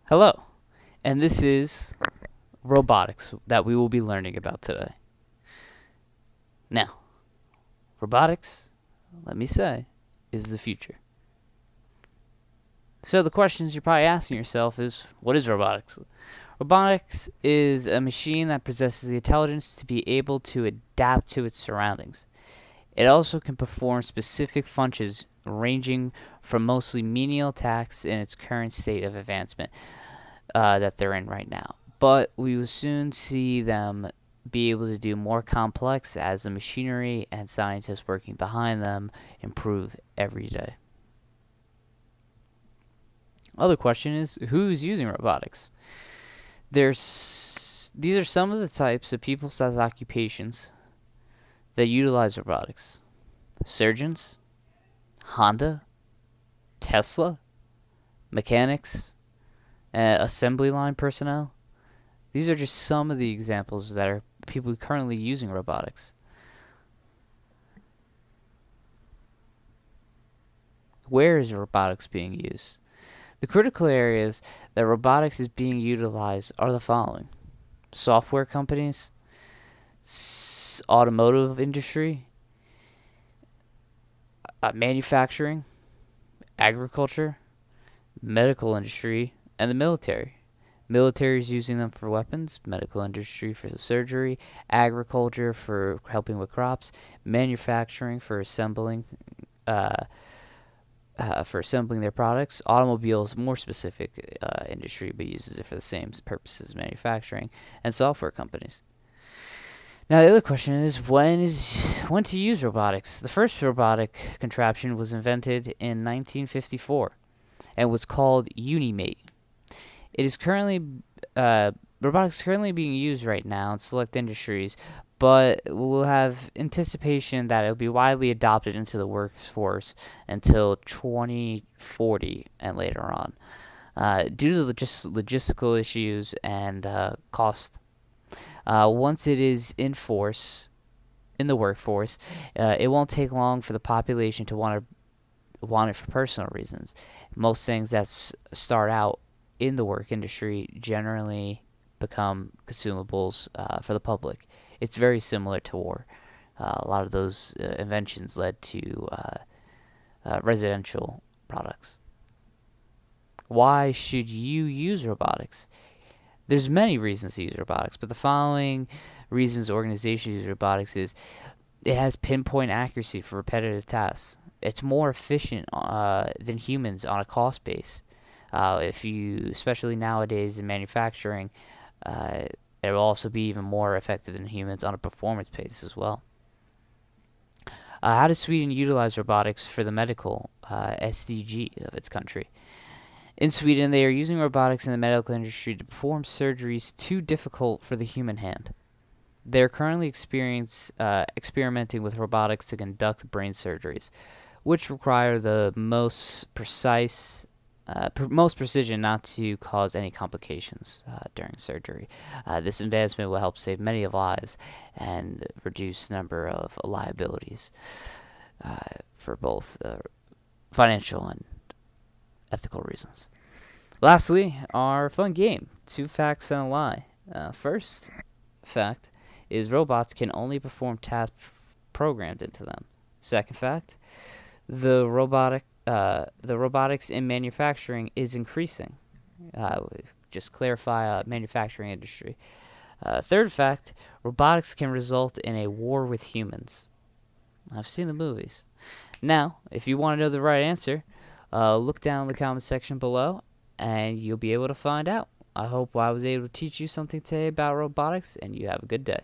Hello, and this is robotics that we will be learning about today. Now, robotics, let me say, is the future. So the questions you're probably asking yourself is, what is robotics? Robotics is a machine that possesses the intelligence to be able to adapt to its surroundings. It also can perform specific functions ranging from mostly menial tasks in its current state of advancement that they're in right now. But we will soon see them be able to do more complex as the machinery and scientists working behind them improve every day. Other question is, who's using robotics? These are some of the types of people/occupations that utilize robotics: surgeons, Honda, Tesla, mechanics, assembly line personnel. These are just some of the examples that are people currently using robotics. Where is robotics being used? The critical areas that robotics is being utilized are the following: software companies, automotive industry, manufacturing, agriculture, medical industry, and the military. Military is using them for weapons, medical industry for the surgery, agriculture for helping with crops, manufacturing uh, for assembling their products. Automobiles, more specific industry, but uses it for the same purposes as manufacturing, and software companies. Now the other question is when to use robotics. The first robotic contraption was invented in 1954 and was called Unimate. It is currently robotics currently being used right now in select industries, but we'll have anticipation that it will be widely adopted into the workforce until 2040 and later on, due to just logistical issues and cost. Once it is in the workforce, it won't take long for the population to want it for personal reasons. Most things that start out in the work industry generally become consumables for the public. It's very similar to war. A lot of those inventions led to residential products. Why should you use robotics? There's many reasons to use robotics, but the following reasons organizations use robotics is: it has pinpoint accuracy for repetitive tasks. It's more efficient than humans on a cost base. If you, especially nowadays in manufacturing, it will also be even more effective than humans on a performance base as well. How does Sweden utilize robotics for the medical SDG of its country? In Sweden, they are using robotics in the medical industry to perform surgeries too difficult for the human hand. They are currently experimenting with robotics to conduct brain surgeries, which require the most precision not to cause any complications during surgery. This advancement will help save many lives and reduce number of liabilities uh, for both financial and ethical reasons. Lastly, our fun game, two facts and a lie. First fact is robots can only perform tasks programmed into them. Second fact, the robotics in manufacturing is increasing. Just clarify manufacturing industry. Third fact, robotics can result in a war with humans. I've seen the movies. Now, if you want to know the right answer, look down in the comment section below and you'll be able to find out. I hope I was able to teach you something today about robotics, and you have a good day.